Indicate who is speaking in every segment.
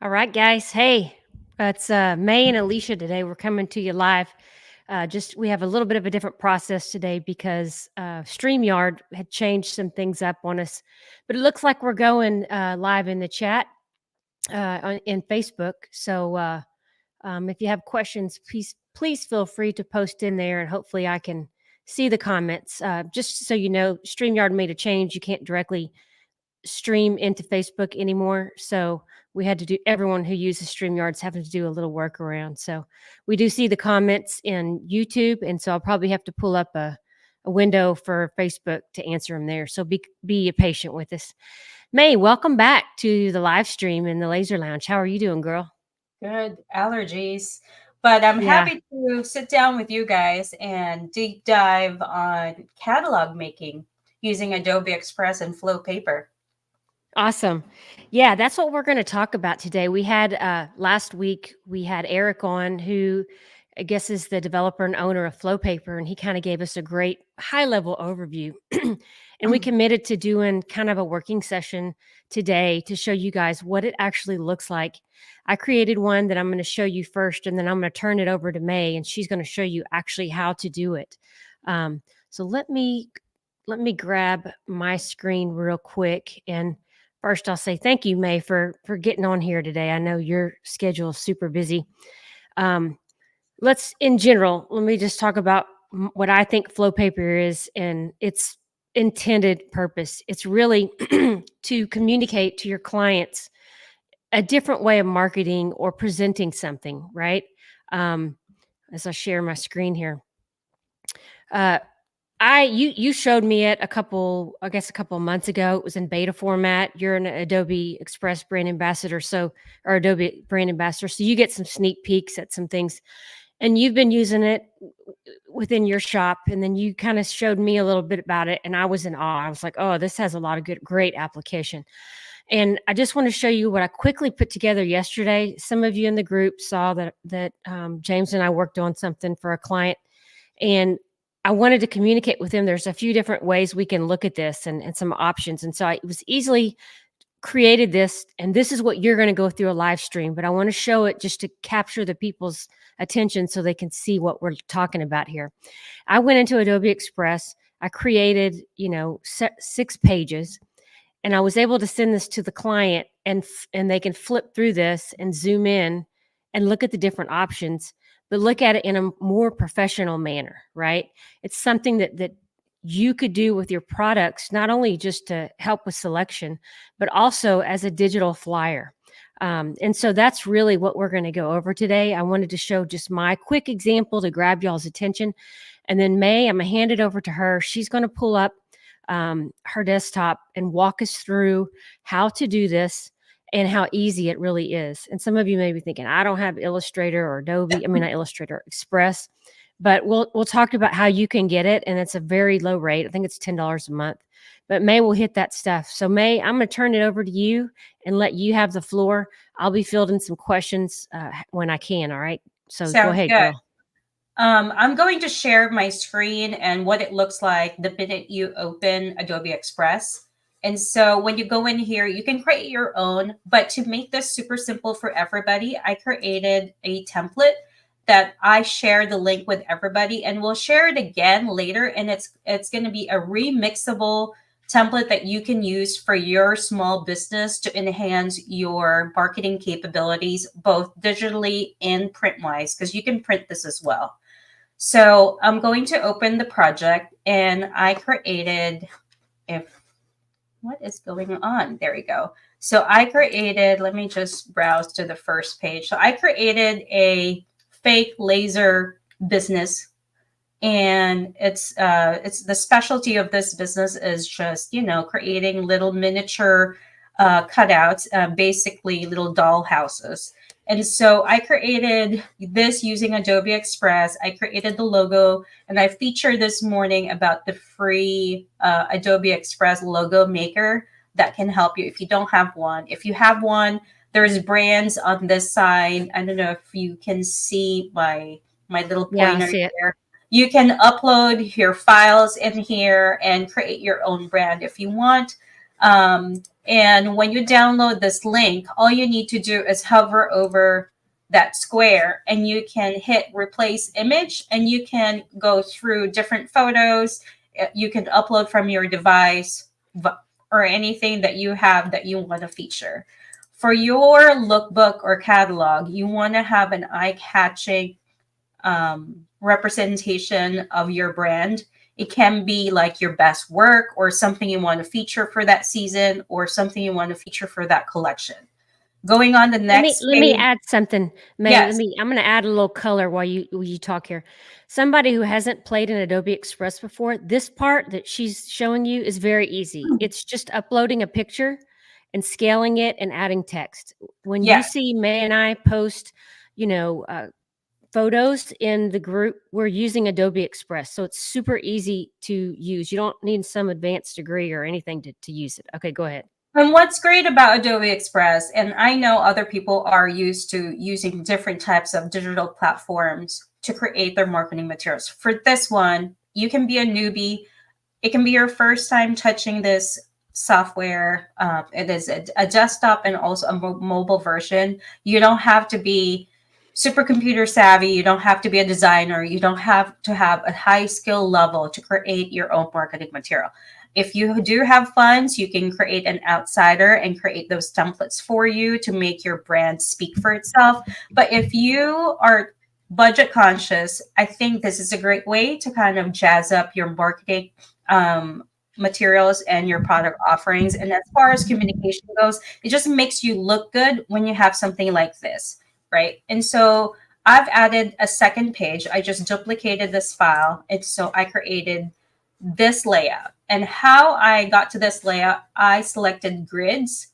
Speaker 1: All right, guys. Hey, it's May and Alicia today. We're coming to you live. Just we have a little bit of a different process today because StreamYard had changed some things up on us, but it looks like we're going live in the chat in Facebook. So if you have questions, please feel free to post in there, and hopefully I can see the comments. Just so you know, StreamYard made a change. You can't directly stream into Facebook anymore. So we had to do everyone who uses StreamYard's having to do a little workaround. So we do see the comments in YouTube. And so I'll probably have to pull up a window for Facebook to answer them there. So be patient with us. May, welcome back to the live stream in the Laser Lounge. How are you doing, girl?
Speaker 2: Good allergies. But I'm
Speaker 1: Yeah.
Speaker 2: happy to sit down with you guys and deep dive on catalog making using Adobe Express and FlowPaper.
Speaker 1: Awesome. Yeah, that's what we're going to talk about today. We had last week, we had Eric on, who I guess is the developer and owner of FlowPaper, and he kind of gave us a great high level overview. And we committed to doing kind of a working session today to show you guys what it actually looks like. I created one that I'm going to show you first, and then I'm going to turn it over to May, and she's going to show you actually how to do it. So let me grab my screen real quick. And first, I'll say thank you, May, for getting on here today. I know your schedule is super busy. Um, in general, let me just talk about what I think FlowPaper is and its intended purpose. It's really to communicate to your clients a different way of marketing or presenting something, right? Um, as I share my screen here. Uh, you showed me it a couple of months ago. It was in beta format. You're an Adobe Express brand ambassador, or Adobe brand ambassador, so you get some sneak peeks at some things. And you've been using it within your shop, and then you kind of showed me a little bit about it, and I was in awe. I was like, "Oh, this has a lot of great application." And I just want to show you what I quickly put together yesterday. Some of you in the group saw that James and I worked on something for a client, and I wanted to communicate with them. There's a few different ways we can look at this and some options. And so I was easily created this, and this is what you're going to go through a live stream, but I want to show it just to capture the people's attention so they can see what we're talking about here. I went into Adobe Express. I created, 6 pages, and I was able to send this to the client, and they can flip through this and zoom in and look at the different options, but look at it in a more professional manner, right? It's something that you could do with your products, not only just to help with selection, but also as a digital flyer. And so that's really what we're going to go over today. I wanted to show just my quick example to grab y'all's attention. And then May, I'm going to hand it over to her. She's going to pull up her desktop and walk us through how to do this and how easy it really is. And some of you may be thinking, I don't have Illustrator or Adobe, not Illustrator, Express. But we'll talk about how you can get it, and it's a very low rate. I think it's $10 a month. But May will hit that stuff. So May, I'm going to turn it over to you and let you have the floor. I'll be fielding some questions when I can. All right. So go
Speaker 2: Sounds
Speaker 1: ahead,
Speaker 2: good.
Speaker 1: girl.
Speaker 2: I'm going to share my screen and what it looks like the minute you open Adobe Express. And so when you go in here, you can create your own. But to make this super simple for everybody, I created a template that I share the link with everybody, and we'll share it again later. And it's going to be a remixable template that you can use for your small business to enhance your marketing capabilities, both digitally and print wise, because you can print this as well. So I'm going to open the project, and I created, what is going on? There we go. So I created, let me just browse to the first page. So I created a fake laser business, and it's the specialty of this business is just, creating little miniature cutouts, basically little doll houses. And so I created this using Adobe Express. I created the logo, and I featured this morning about the free Adobe Express logo maker that can help you if you don't have one. If you have one, there's brands on this side. I don't know if you can see my little
Speaker 1: Yeah, I
Speaker 2: pointer
Speaker 1: see it.
Speaker 2: here. You can upload your files in here and create your own brand if you want. And when you download this link, all you need to do is hover over that square and you can hit replace image and you can go through different photos. You can upload from your device or anything that you have that you want to feature. For your lookbook or catalog, you want to have an eye-catching representation of your brand. It can be like your best work or something you want to feature for that season or something you want to feature for that collection. Going on the
Speaker 1: Let me
Speaker 2: next
Speaker 1: let me
Speaker 2: page.
Speaker 1: add something, May.
Speaker 2: Yes.
Speaker 1: I'm going to add a little color while you talk here. Somebody who hasn't played in Adobe Express before, this part that she's showing you is very easy. It's just uploading a picture and scaling it and adding text. When you
Speaker 2: Yes.
Speaker 1: see May and I post, you know, photos in the group, we're using Adobe Express, so it's super easy to use. You don't need some advanced degree or anything to use it. Okay, go ahead.
Speaker 2: And what's great about Adobe Express, and I know other people are used to using different types of digital platforms to create their marketing materials. For this one, you can be a newbie. It can be your first time touching this software. It is a desktop and also a mobile version. You don't have to be super computer savvy. You don't have to be a designer. You don't have to have a high skill level to create your own marketing material. If you do have funds, you can create an outsider and create those templates for you to make your brand speak for itself. But if you are budget conscious, I think this is a great way to kind of jazz up your marketing materials and your product offerings. And as far as communication goes, it just makes you look good when you have something like this, right? And so I've added a second page. I just duplicated this file. And so I created this layout. And how I got to this layout, I selected grids.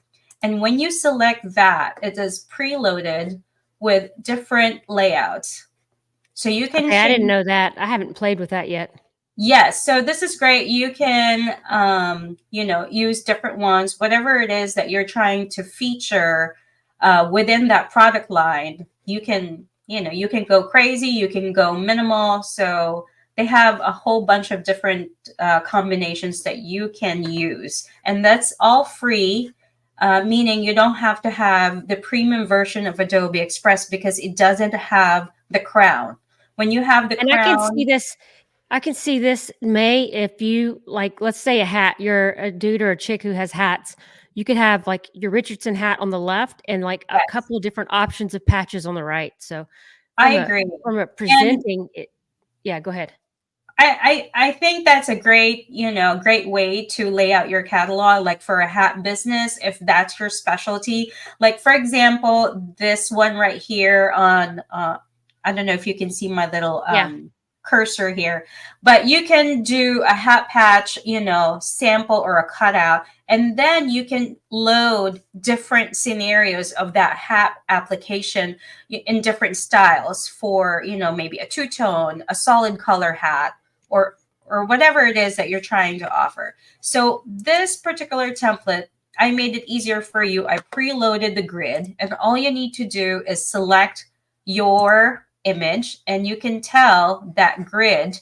Speaker 2: And when you select that, it is preloaded with different layouts. So you can
Speaker 1: Okay, I didn't
Speaker 2: change.
Speaker 1: know that. I haven't played with that yet.
Speaker 2: Yes, so this is great. You can, use different ones, whatever it is that you're trying to feature within that product line. You can go crazy, you can go minimal. So they have a whole bunch of different combinations that you can use, and that's all free. Meaning you don't have to have the premium version of Adobe Express because it doesn't have the crown. When you have the
Speaker 1: And
Speaker 2: crown,
Speaker 1: I can see this, May, if you like, let's say a hat, you're a dude or a chick who has hats. You could have like your Richardson hat on the left and like a
Speaker 2: yes,
Speaker 1: couple of different options of patches on the right. So
Speaker 2: I agree.
Speaker 1: from a
Speaker 2: And
Speaker 1: presenting it, yeah, go ahead.
Speaker 2: I think that's a great way to lay out your catalog, like for a hat business, if that's your specialty. Like for example, this one right here on I don't know if you can see my little
Speaker 1: Yeah.
Speaker 2: cursor here, but you can do a hat patch, sample or a cutout, and then you can load different scenarios of that hat application in different styles for, maybe a two-tone, a solid color hat, or whatever it is that you're trying to offer. So this particular template, I made it easier for you. I preloaded the grid, and all you need to do is select your image, and you can tell that grid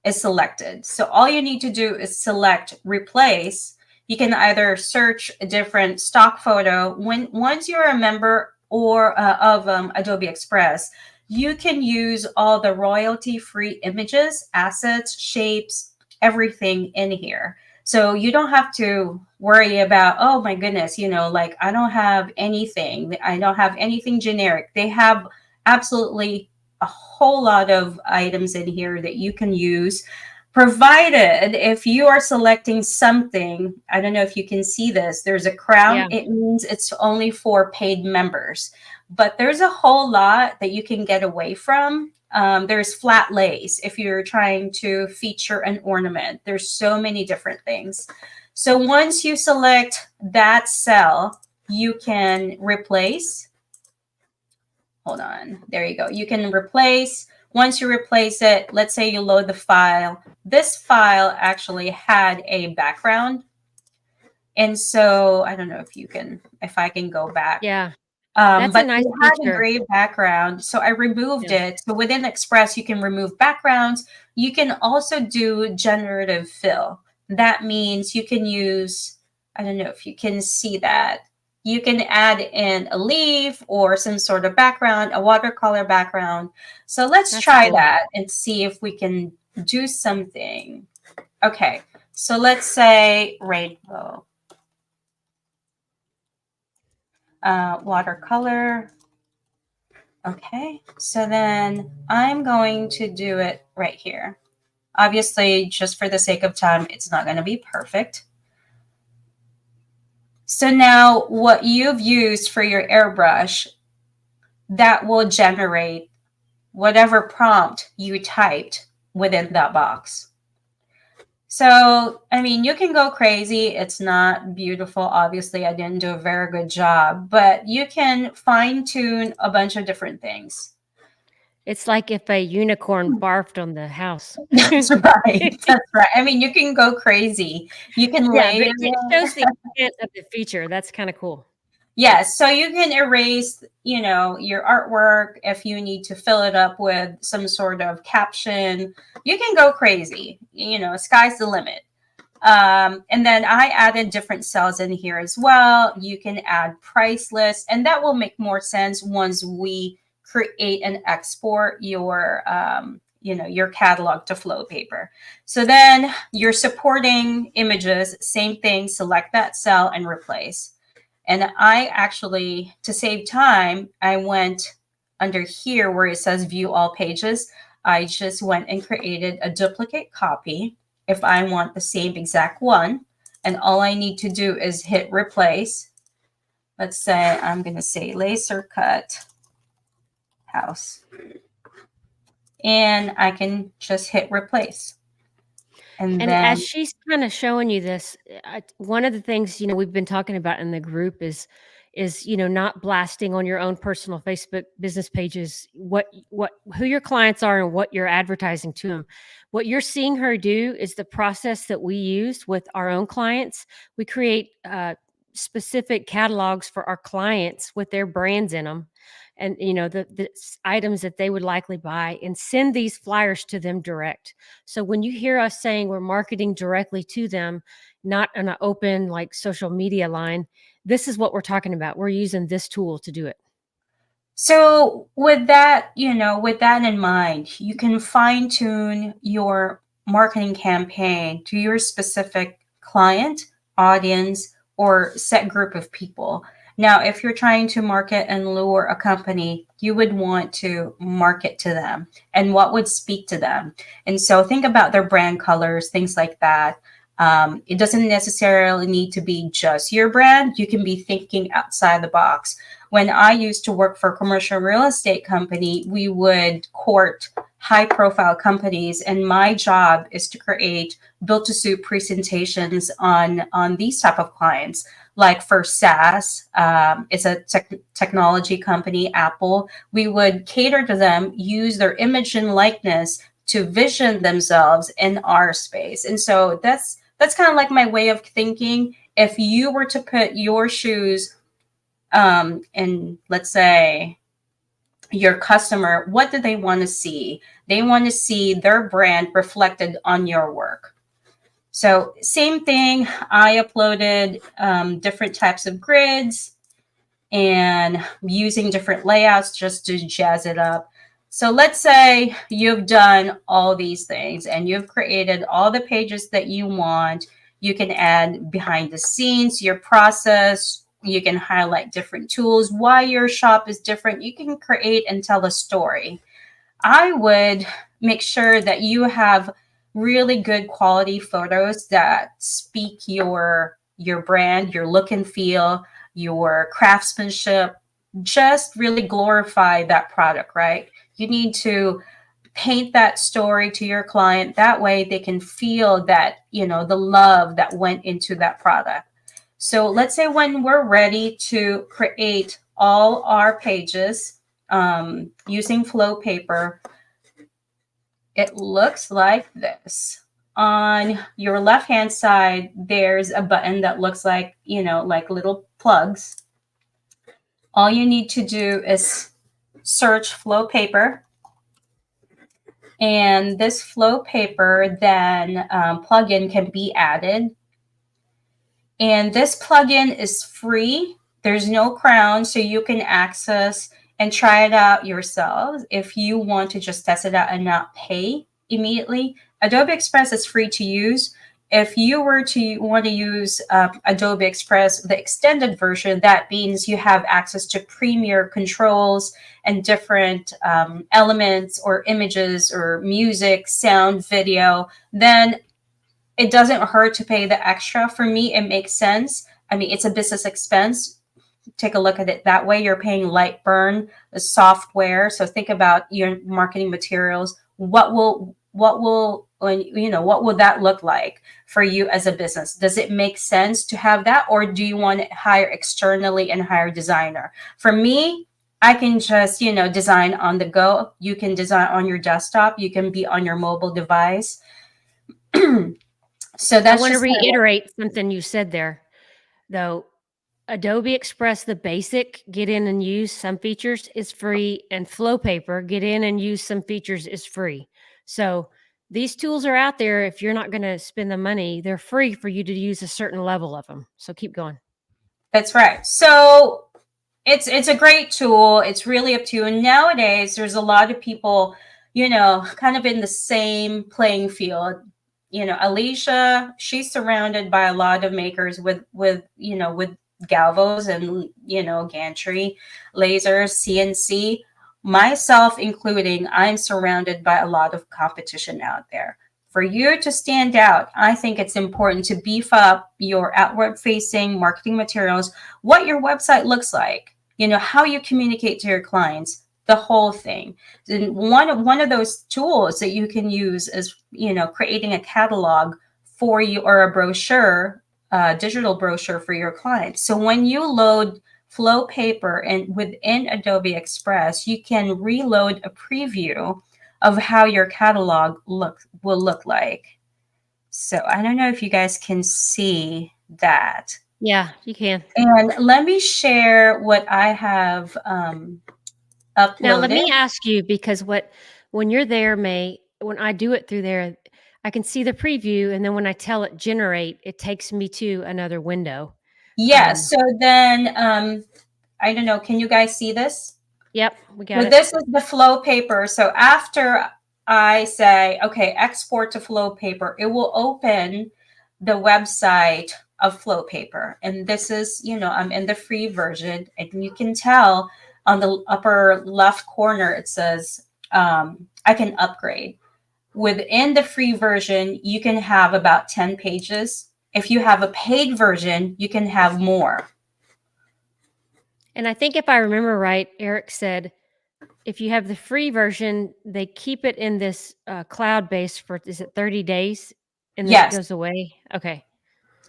Speaker 2: is selected. So all you need to do is select replace. You can either search a different stock photo. Once you're a member or of Adobe Express, you can use all the royalty-free images, assets, shapes, everything in here. So you don't have to worry about, oh my goodness, like I don't have anything. I don't have anything generic. They have absolutely a whole lot of items in here that you can use, provided if you are selecting something. I don't know if you can see this, there's a crown.
Speaker 1: Yeah.
Speaker 2: It means it's only for paid members, but there's a whole lot that you can get away from. There's flat lace if you're trying to feature an ornament. There's so many different things. So once you select that cell, you can replace. Hold on. There you go. You can replace. Once you replace it, let's say you load the file. This file actually had a background. And so I don't know if I can go back.
Speaker 1: Yeah. That's a
Speaker 2: But
Speaker 1: nice
Speaker 2: it had a
Speaker 1: feature.
Speaker 2: gray background. So I removed
Speaker 1: Yeah.
Speaker 2: it. So within Express, you can remove backgrounds. You can also do generative fill. That means you can use I don't know if you can see that. You can add in a leaf or some sort of background, a watercolor background. So let's
Speaker 1: That's
Speaker 2: try
Speaker 1: cool.
Speaker 2: that and see if we can do something. Okay, so let's say rainbow. Watercolor. Okay, so then I'm going to do it right here. Obviously, just for the sake of time, it's not going to be perfect. So now what you've used for your airbrush, that will generate whatever prompt you typed within that box. So, I mean, you can go crazy. It's not beautiful. Obviously, I didn't do a very good job, but you can fine tune a bunch of different things.
Speaker 1: It's like if a unicorn barfed on the house.
Speaker 2: That's right. That's right. I mean, you can go crazy. You can
Speaker 1: Yeah, but
Speaker 2: layer
Speaker 1: it
Speaker 2: it.
Speaker 1: shows the intent of the feature. That's kind of cool.
Speaker 2: Yes, so you can erase, your artwork if you need to fill it up with some sort of caption. You can go crazy. Sky's the limit. And then I added different cells in here as well. You can add price lists, and that will make more sense once we create and export your catalog to FlowPaper. So then your supporting images, same thing, select that cell and replace. And I actually, to save time, I went under here where it says view all pages. I just went and created a duplicate copy if I want the same exact one. And all I need to do is hit replace. Let's say I'm going to say laser cut house. And I can just hit replace. And
Speaker 1: And as
Speaker 2: then,
Speaker 1: she's kind of showing you this, one of the things we've been talking about in the group is not blasting on your own personal Facebook business pages what who your clients are and what you're advertising to them. What you're seeing her do is the process that we use with our own clients. We create specific catalogs for our clients with their brands in them, and the items that they would likely buy, and send these flyers to them direct. So when you hear us saying we're marketing directly to them, not on an open like social media line, this is what we're talking about. We're using this tool to do it.
Speaker 2: so with that in mind, you can fine tune your marketing campaign to your specific client, audience, or set group of people. Now, if you're trying to market and lure a company, you would want to market to them and what would speak to them. And so think about their brand colors, things like that. It doesn't necessarily need to be just your brand. You can be thinking outside the box. When I used to work for a commercial real estate company, we would court high profile companies, and my job is to create built to suit presentations on these type of clients. Like for SaaS, it's a technology company, Apple. We would cater to them, use their image and likeness to vision themselves in our space. And so that's kind of like my way of thinking. If you were to put your shoes and let's say your customer, what do they want to see? They want to see their brand reflected on your work. So same thing, I uploaded different types of grids and using different layouts just to jazz it up. So let's say you've done all these things and you've created all the pages that you want. You can add behind the scenes, your process. You can highlight different tools, why your shop is different. You can create and tell a story. I would make sure that you have really good quality photos that speak your brand, your look and feel, your craftsmanship. Just really glorify that product, right? You need to paint that story to your client. That way they can feel that, the love that went into that product. So let's say when we're ready to create all our pages using FlowPaper, it looks like this. On your left-hand side, there's a button that looks like, like little plugs. All you need to do is search FlowPaper. And this FlowPaper then plugin can be added. And this plugin is free. There's no crown, so you can access and try it out yourself if you want to just test it out and not pay immediately. Adobe Express is free to use. If you were to want to use Adobe Express, the extended version, that means you have access to premier controls and different elements or images or music, sound, video. Then it doesn't hurt to pay the extra. For me, it makes sense. I mean, it's a business expense. Take a look at it that way. You're paying Lightburn, the software. So think about your marketing materials. What will that look like for you as a business? Does it make sense to have that, or do you want to hire externally and hire a designer? For me, I can just, design on the go. You can design on your desktop. You can be on your mobile device. So
Speaker 1: I
Speaker 2: that's
Speaker 1: want to
Speaker 2: just kind of
Speaker 1: reiterate something you said there, though. Adobe Express, the basic, get in and use some features is free, and FlowPaper, get in and use some features is free. So these tools are out there. If you're not going to spend the money, they're free for you to use a certain level of them. So keep going.
Speaker 2: that's right. So it's a great tool. It's really up to you. And nowadays, there's a lot of people, kind of in the same playing field. Alicia, she's surrounded by a lot of makers with galvos and gantry, lasers, CNC. Myself including, I'm surrounded by a lot of competition out there. For you to stand out, I think it's important to beef up your outward facing marketing materials, what your website looks like, how you communicate to your clients, the whole thing. And one of those tools that you can use is, creating a catalog for you, or a brochure, digital brochure for your clients. So when you load FlowPaper and within Adobe Express, you can reload a preview of how your catalog will look like. So I don't know if you guys can see that.
Speaker 1: Yeah, you can.
Speaker 2: And let me share what I have
Speaker 1: Now, let
Speaker 2: uploaded.
Speaker 1: me ask you, because when you're there, May, when I do it through there, I can see the preview, and then when I tell it generate, it takes me to another window.
Speaker 2: Yeah, so then I don't know, can you guys see this?
Speaker 1: Yep, we got
Speaker 2: So
Speaker 1: it.
Speaker 2: this is the FlowPaper. So after I say, okay, export to FlowPaper, it will open the website of FlowPaper. And this is, I'm in the free version. And you can tell on the upper left corner, it says, I can upgrade. Within the free version, you can have about 10 pages. If you have a paid version, you can have more.
Speaker 1: And I think if I remember right, Eric said if you have the free version, they keep it in this cloud base for, is it 30 days, and then it
Speaker 2: Yes,
Speaker 1: goes away? Okay.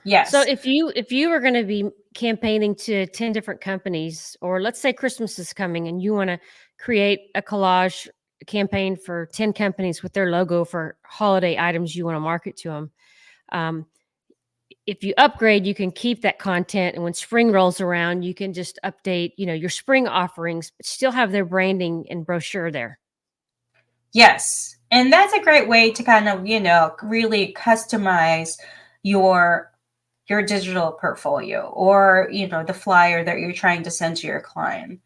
Speaker 1: So
Speaker 2: yes.
Speaker 1: if you were going to be campaigning to 10 different companies, or let's say Christmas is coming and you want to create a collage campaign for 10 companies with their logo for holiday items you want to market to them, if you upgrade, you can keep that content, and when spring rolls around, you can just update, your spring offerings, but still have their branding and brochure there.
Speaker 2: Yes. And that's a great way to kind of, really customize your digital portfolio, or, the flyer that you're trying to send to your client.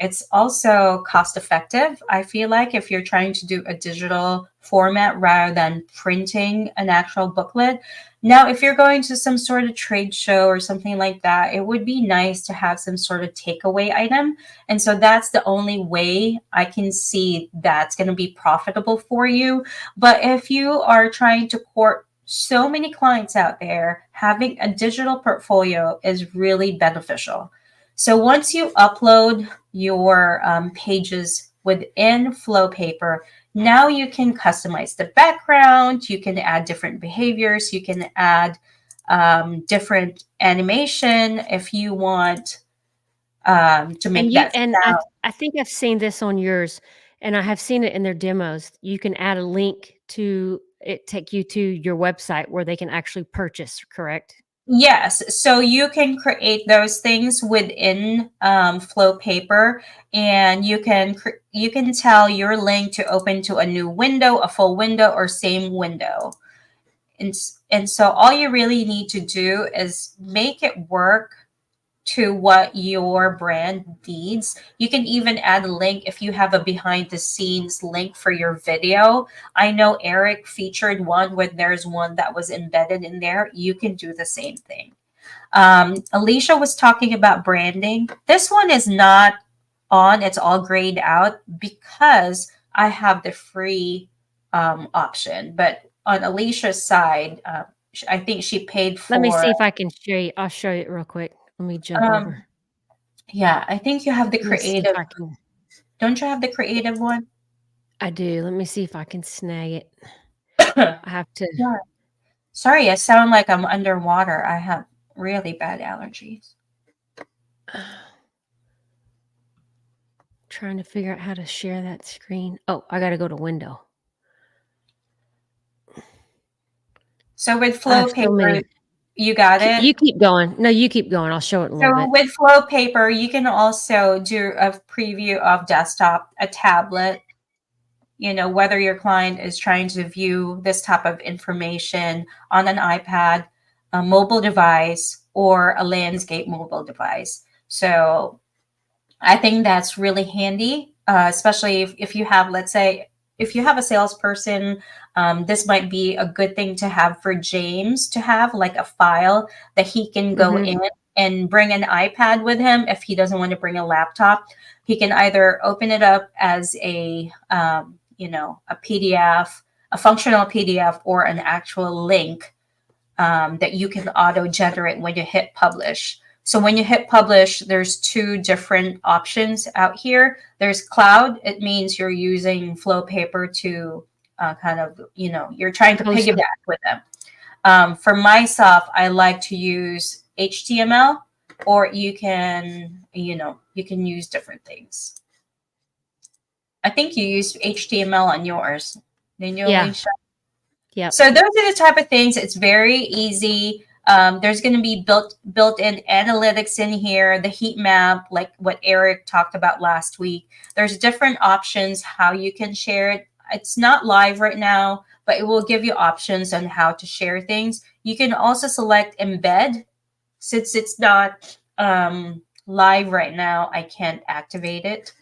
Speaker 2: It's also cost effective. I feel like if you're trying to do a digital format rather than printing an actual booklet. Now, if you're going to some sort of trade show or something like that, it would be nice to have some sort of takeaway item. And so that's the only way I can see that's going to be profitable for you. But if you are trying to court so many clients out there, having a digital portfolio is really beneficial. So once you upload your pages within FlowPaper, now you can customize the background, you can add different behaviors, you can add different animation if you want to make that sound.
Speaker 1: I think I've seen this on yours, and I have seen it in their demos. You can add a link to it, take you to your website where they can actually purchase, correct?
Speaker 2: Yes, so you can create those things within FlowPaper, and you can tell your link to open to a new window, a full window, or same window. And so all you really need to do is make it work to what your brand needs. You can even add a link if you have a behind the scenes link for your video. I know Eric featured one where there's one that was embedded in there. You can do the same thing. Alicia was talking about branding. This one is not on, it's all grayed out because I have the free option. But on Alicia's side, I think she paid
Speaker 1: Let me
Speaker 2: for,
Speaker 1: see if I can show you. I'll show you it real quick. Let me jump over.
Speaker 2: um, yeah, I think you have the
Speaker 1: Let me see if
Speaker 2: creative.
Speaker 1: I can.
Speaker 2: Don't you have the creative one?
Speaker 1: I do. Let me see if I can snag it.
Speaker 2: Yeah.
Speaker 1: I have to.
Speaker 2: Sorry, I sound like I'm underwater. I have really bad allergies.
Speaker 1: Trying to figure out how to share that screen. Oh, I got to go to window.
Speaker 2: So with
Speaker 1: I have so
Speaker 2: FlowPaper,
Speaker 1: many.
Speaker 2: you got it?
Speaker 1: You keep going. No, you keep going. I'll show it in a little
Speaker 2: So
Speaker 1: bit.
Speaker 2: with FlowPaper, you can also do a preview of desktop, a tablet, whether your client is trying to view this type of information on an iPad, a mobile device, or a landscape mobile device. So I think that's really handy, especially if you have, let's say, if you have a salesperson, this might be a good thing to have for James to have like a file that he can go
Speaker 1: Mm-hmm.
Speaker 2: in and bring an iPad with him if he doesn't want to bring a laptop. He can either open it up as a PDF, a functional PDF, or an actual link that you can auto generate when you hit publish. So when you hit publish, there's two different options out here. There's cloud. It means you're using FlowPaper to you're trying to
Speaker 1: Post.
Speaker 2: piggyback with them. For myself, I like to use HTML, or you can use different things. I think you use HTML on yours. Didn't you,
Speaker 1: Yeah.
Speaker 2: Alicia?
Speaker 1: Yep.
Speaker 2: So those are the type of things. It's very easy. There's going to be built-in analytics in here, the heat map, like what Eric talked about last week. There's different options how you can share it. It's not live right now, but it will give you options on how to share things. You can also select embed. Since it's not live right now, I can't activate it,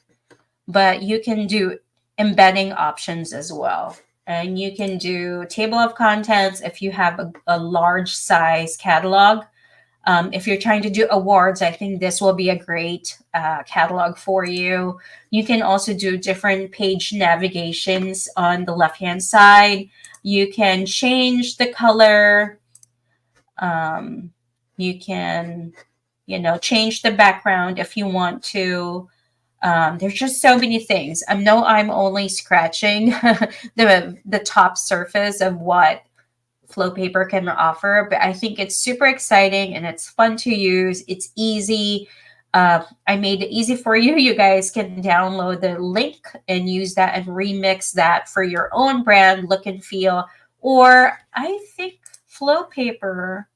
Speaker 2: but you can do embedding options as well. And you can do table of contents if you have a large size catalog. If you're trying to do awards, I think this will be a great catalog for you. You can also do different page navigations on the left-hand side. You can change the color. You can, change the background if you want to. There's just so many things. I know I'm only scratching the top surface of what FlowPaper can offer, but I think it's super exciting and it's fun to use. It's easy. I made it easy for you. You guys can download the link and use that and remix that for your own brand look and feel. Or I think FlowPaper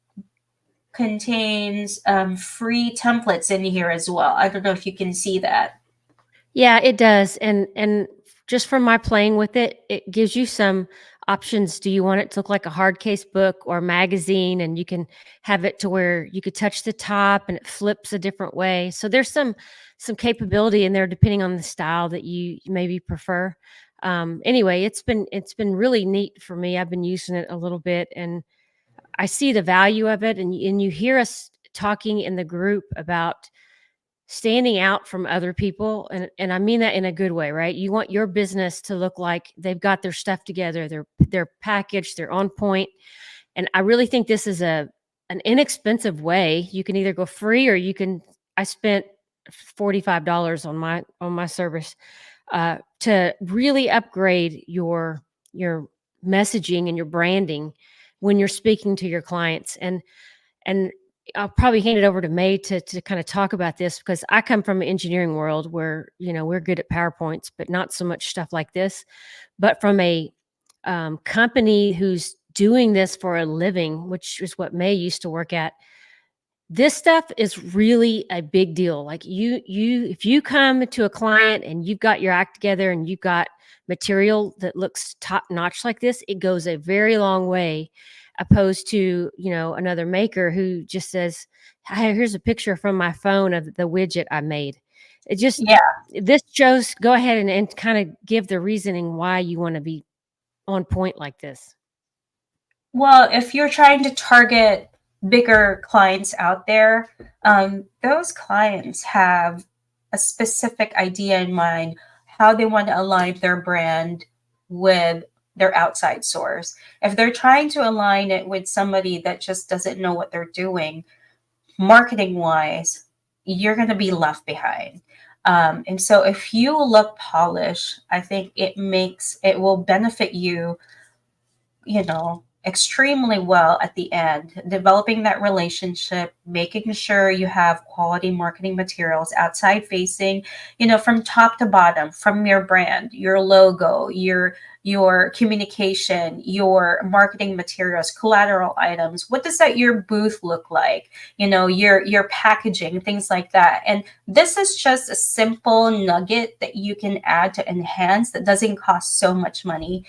Speaker 2: contains free templates in here as well. I don't know if you can see that.
Speaker 1: Yeah, it does. And just from my playing with it, it gives you some options. Do you want it to look like a hard case book or magazine? And you can have it to where you could touch the top and it flips a different way. So there's some capability in there depending on the style that you maybe prefer. Anyway, it's been really neat for me. I've been using it a little bit and I see the value of it. And you hear us talking in the group about standing out from other people, and I mean that in a good way, right? You want your business to look like they've got their stuff together, they're packaged, they're on point. And I really think this is an inexpensive way. You can either go free or you can I spent $45 on my service to really upgrade your messaging and your branding when you're speaking to your clients. And I'll probably hand it over to May to kind of talk about this because I come from an engineering world where we're good at PowerPoints, but not so much stuff like this. But from a company who's doing this for a living, which is what May used to work at, this stuff is really a big deal. Like if you come to a client and you've got your act together and you've got material that looks top notch like this, it goes a very long way opposed to, another maker who just says, "Hey, here's a picture from my phone of the widget I made." It just
Speaker 2: Yeah.
Speaker 1: This shows, go ahead and kind of give the reasoning why you want to be on point like this.
Speaker 2: Well, if you're trying to target bigger clients out there, those clients have a specific idea in mind how they want to align their brand with their outside source. If they're trying to align it with somebody that just doesn't know what they're doing, marketing wise, you're going to be left behind. And so if you look polished, I think it will benefit you, extremely well at the end, developing that relationship, making sure you have quality marketing materials outside facing, from top to bottom, from your brand, your logo, your communication, your marketing materials, collateral items. What does that your booth look like? Your packaging, things like that. And this is just a simple nugget that you can add to enhance that doesn't cost so much money.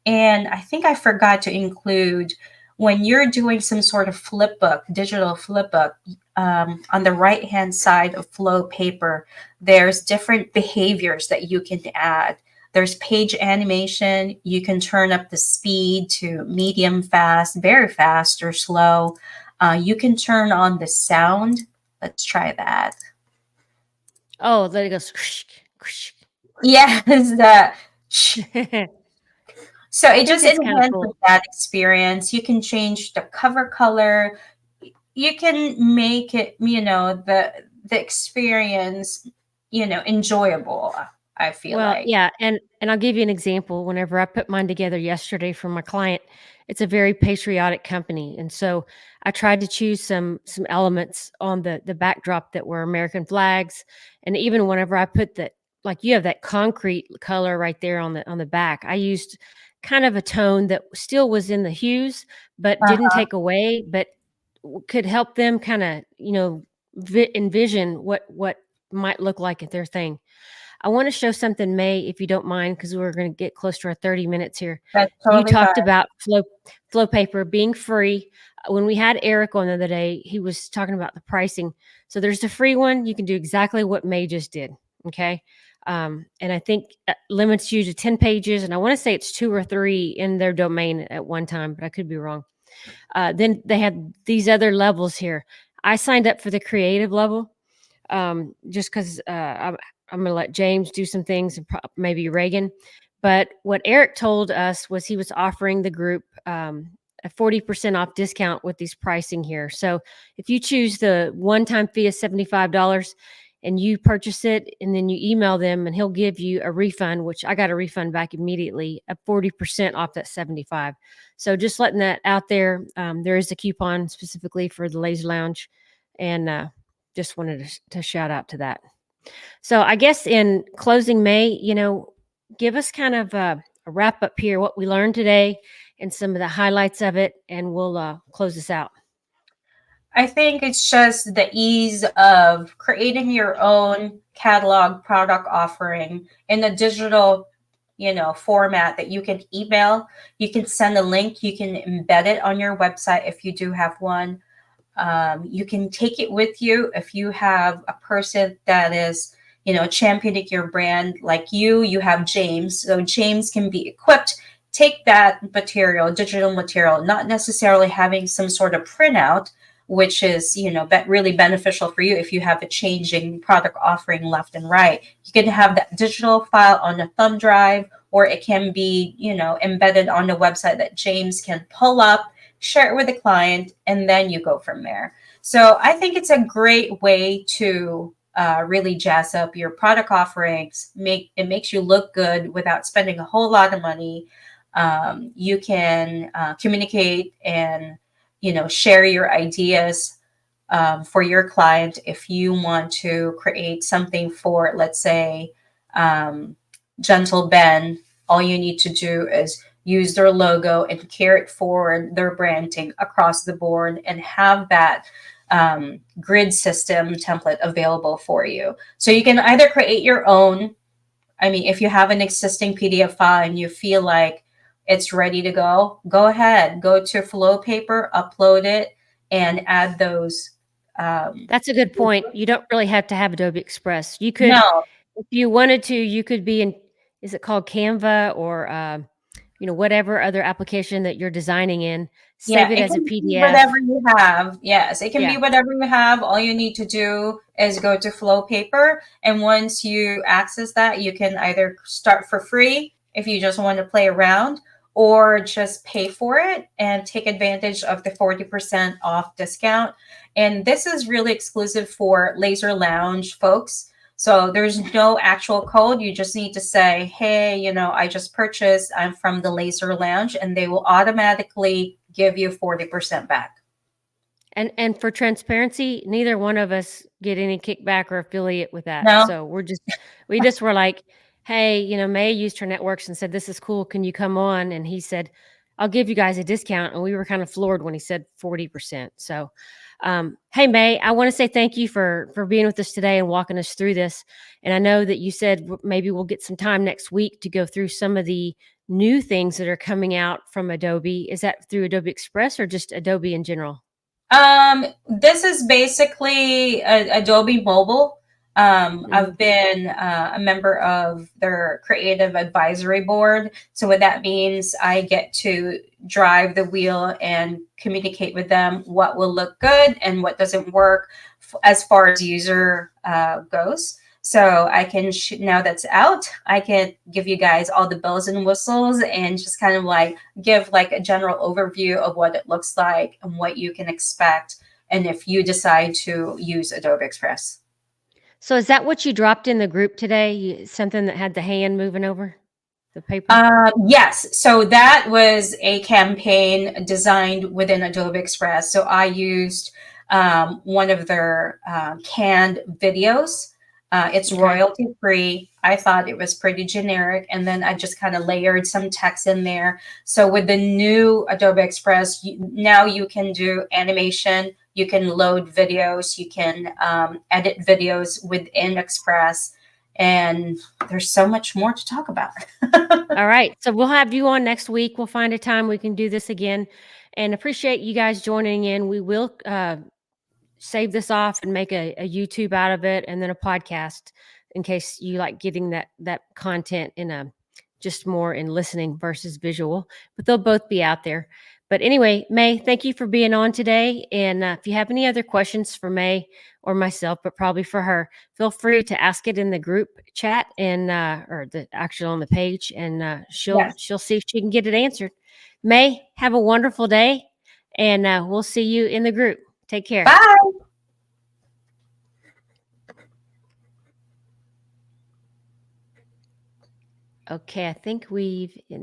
Speaker 2: And I think I forgot to include, when you're doing some sort of flip book, digital flip book, on the right hand side of FlowPaper, there's different behaviors that you can add. There's page animation. You can turn up the speed to medium fast, very fast, or slow. You can turn on the sound. Let's try that.
Speaker 1: Oh, there it goes.
Speaker 2: Yes, that. So
Speaker 1: I
Speaker 2: it
Speaker 1: think
Speaker 2: just
Speaker 1: it's kind of
Speaker 2: enhances
Speaker 1: cool.
Speaker 2: that experience. You can change the cover color. You can make it, the experience, enjoyable. I feel
Speaker 1: Well,
Speaker 2: like.
Speaker 1: yeah, and I'll give you an example. Whenever I put mine together yesterday for my client, it's a very patriotic company, and so I tried to choose some elements on the backdrop that were American flags, and even whenever I put that, like you have that concrete color right there on the back, I used kind of a tone that still was in the hues, but didn't
Speaker 2: Uh-huh.
Speaker 1: take away, but could help them kind of envision what might look like at their thing. I want to show something, May, if you don't mind, because we're going to get close to our 30 minutes here.
Speaker 2: That's
Speaker 1: You
Speaker 2: totally fine.
Speaker 1: talked about flow paper being free. When we had Eric on the other day, he was talking about the pricing. So there's the free one. You can do exactly what May just did. Okay. And I think limits you to 10 pages. And I want to say it's 2 or 3 in their domain at one time, but I could be wrong. Then they had these other levels here. I signed up for the creative level, just because I'm going to let James do some things and maybe Reagan. But what Eric told us was he was offering the group a 40% off discount with these pricing here. So if you choose the one-time fee of $75 and you purchase it and then you email them and he'll give you a refund, which I got a refund back immediately, at 40% off that 75. So just letting that out there. There is a coupon specifically for the Lazy Lounge, and just wanted to shout out to that. So I guess in closing, May, give us kind of a wrap up here, what we learned today and some of the highlights of it, and we'll close this out.
Speaker 2: I think it's just the ease of creating your own catalog product offering in a digital, format that you can email. You can send a link. You can embed it on your website if you do have one. You can take it with you if you have a person that is, championing your brand like you have James. So James can be equipped. Take that material, digital material, not necessarily having some sort of printout, which is, really beneficial for you if you have a changing product offering left and right. You can have that digital file on a thumb drive, or it can be, embedded on the website that James can pull up, share it with the client, and then you go from there. So I think it's a great way to really jazz up your product offerings. It makes you look good without spending a whole lot of money. You can communicate and share your ideas for your client. If you want to create something for, let's say, Gentle Ben, all you need to do is use their logo and carry it forward, their branding across the board, and have that grid system template available for you. So you can either create your own. I mean, if you have an existing PDF file and you feel like, it's ready to go. Go ahead, go to FlowPaper, upload it, and add those. Um,
Speaker 1: That's a good point. You don't really have to have Adobe Express. You could,
Speaker 2: no,
Speaker 1: if you wanted to, you could be in, is it called Canva or, whatever other application that you're designing in, save
Speaker 2: yeah,
Speaker 1: it
Speaker 2: it
Speaker 1: as a
Speaker 2: can be
Speaker 1: PDF.
Speaker 2: whatever you have. Yes, it can
Speaker 1: Yeah.
Speaker 2: be whatever you have. All you need to do is go to FlowPaper, and once you access that, you can either start for free if you just want to play around, or just pay for it and take advantage of the 40% off discount. And this is really exclusive for Laser Lounge folks. So there's no actual code. You just need to say, hey, I just purchased, I'm from the Laser Lounge, and they will automatically give you 40% back.
Speaker 1: And for transparency, neither one of us get any kickback or affiliate with that.
Speaker 2: No?
Speaker 1: So we just were like, hey, May used her networks and said, this is cool. Can you come on? And he said, I'll give you guys a discount. And we were kind of floored when he said 40%. So, hey, May, I want to say thank you for being with us today and walking us through this. And I know that you said maybe we'll get some time next week to go through some of the new things that are coming out from Adobe. Is that through Adobe Express or just Adobe in general?
Speaker 2: This is basically Adobe Mobile.
Speaker 1: Mhm.
Speaker 2: I've been a member of their creative advisory board. So what that means, I get to drive the wheel and communicate with them what will look good and what doesn't work as far as user goes. So I can now that's out, I can give you guys all the bells and whistles and just kind of like give like a general overview of what it looks like and what you can expect. And if you decide to use Adobe Express.
Speaker 1: So is that what you dropped in the group today? Something that had the hand moving over the paper?
Speaker 2: Yes, so that was a campaign designed within Adobe Express. So I used one of their canned videos. It's
Speaker 1: Okay.
Speaker 2: royalty free. I thought it was pretty generic, and then I just kind of layered some text in there. So with the new Adobe Express, now you can do animation, you can load videos, you can edit videos within Express, and there's so much more to talk about.
Speaker 1: All right. So we'll have you on next week. We'll find a time we can do this again and appreciate you guys joining in. We will save this off and make a YouTube out of it and then a podcast in case you like getting that content in a just more in listening versus visual, but they'll both be out there. But anyway, May, thank you for being on today. And if you have any other questions for May or myself, but probably for her, feel free to ask it in the group chat and or the actual on the page, and
Speaker 2: Yes.
Speaker 1: she'll see if she can get it answered. May, have a wonderful day, and we'll see you in the group. Take care.
Speaker 2: Bye.
Speaker 1: Okay, I think we've